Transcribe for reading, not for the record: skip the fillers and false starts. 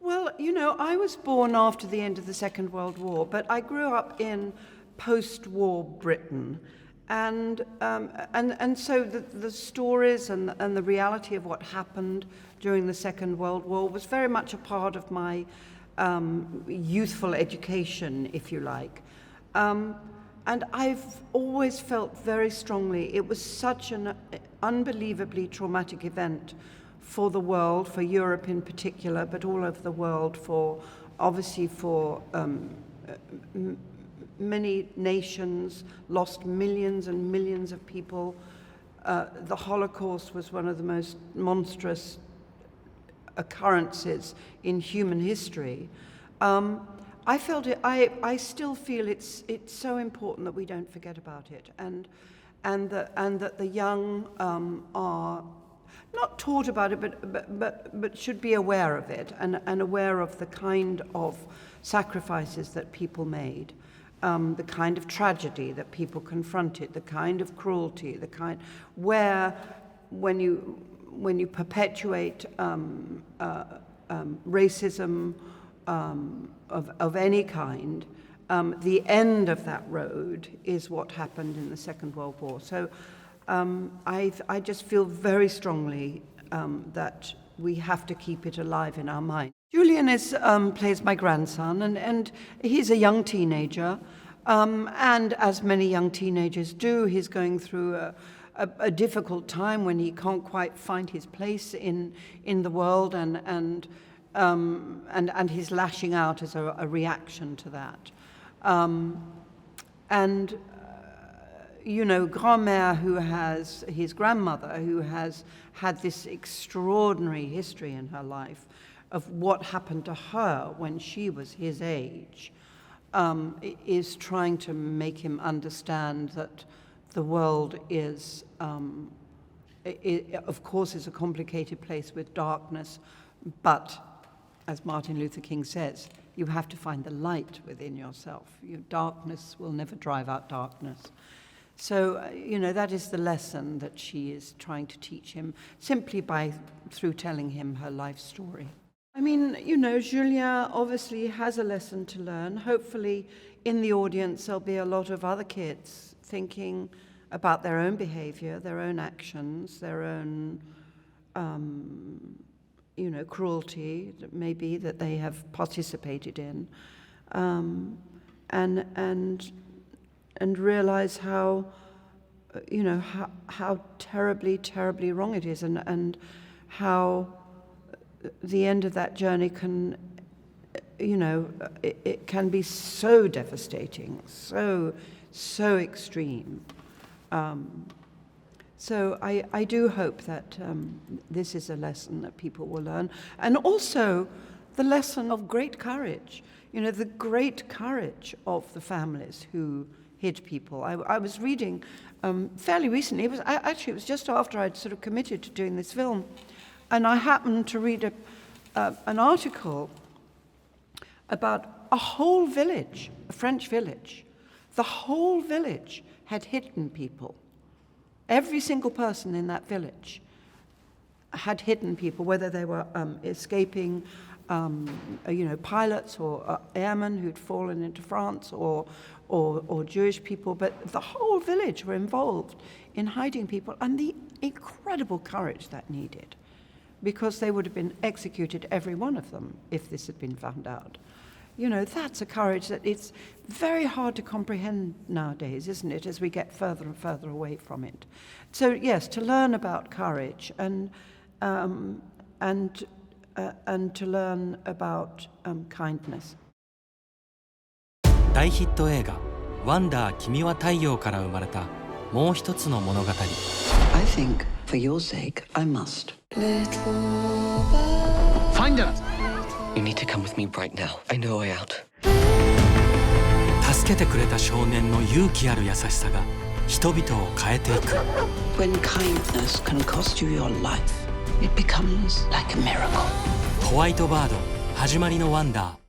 Well, I was born after the end of the Second World War, but I grew up in post-war Britain. And so the stories and the reality of what happened during the Second World War was very much a part of my youthful education, if you like. And I've always felt very strongly it was such an unbelievably traumatic event for the world, for Europe in particular, but all over the world, obviously for many nations, lost millions and millions of people. The Holocaust was one of the most monstrous occurrences in human history. I felt it. I still feel it's so important that we don't forget about it, and that the young are not taught about it, but should be aware of it and aware of the kind of sacrifices that people made, the kind of tragedy that people confronted, the kind of cruelty, the kind where when you perpetuate racism of any kind, the end of that road is what happened in the Second World War. So I just feel very strongly that we have to keep it alive in our mind. Julian plays my grandson, and he's a young teenager, and as many young teenagers do, he's going through a difficult time when he can't quite find his place in the world, and he's lashing out as a reaction to that. Grand-mère, who has his grandmother, who has had this extraordinary history in her life of what happened to her when she was his age, is trying to make him understand that the world is, of course, is a complicated place with darkness, but as Martin Luther King says, you have to find the light within yourself. Darkness will never drive out darkness. So, that is the lesson that she is trying to teach him, simply through telling him her life story. I mean, Julien obviously has a lesson to learn. Hopefully, in the audience, there'll be a lot of other kids thinking about their own behavior, their own actions, their own, cruelty, maybe, that they have participated in, and realize how terribly, terribly wrong it is, and how the end of that journey can, it can be so devastating, so extreme. So I do hope that this is a lesson that people will learn, and also the lesson of great courage, the great courage of the families who hid people. I was reading fairly recently, it was just after I'd sort of committed to doing this film, and I happened to read an article about a whole village, a French village. The whole village had hidden people. Every single person in that village had hidden people, whether they were escaping pilots or airmen who'd fallen into France, or Jewish people, but the whole village were involved in hiding people, and the incredible courage that needed, because they would have been executed, every one of them, if this had been found out. That's a courage that it's very hard to comprehend nowadays, isn't it, as we get further and further away from it. So yes, to learn about courage and to learn about kindness. 大ヒット映画「ワンダー君は太陽」から生まれたもう一つの物語。 I think for your sake I must. Find her! You need to come with me right now. I know a way out. 助けてくれた少年の勇気ある優しさが人々を変えていく。 When kindness can cost you your life, it becomes like a miracle. ホワイトバード始まりのワンダー。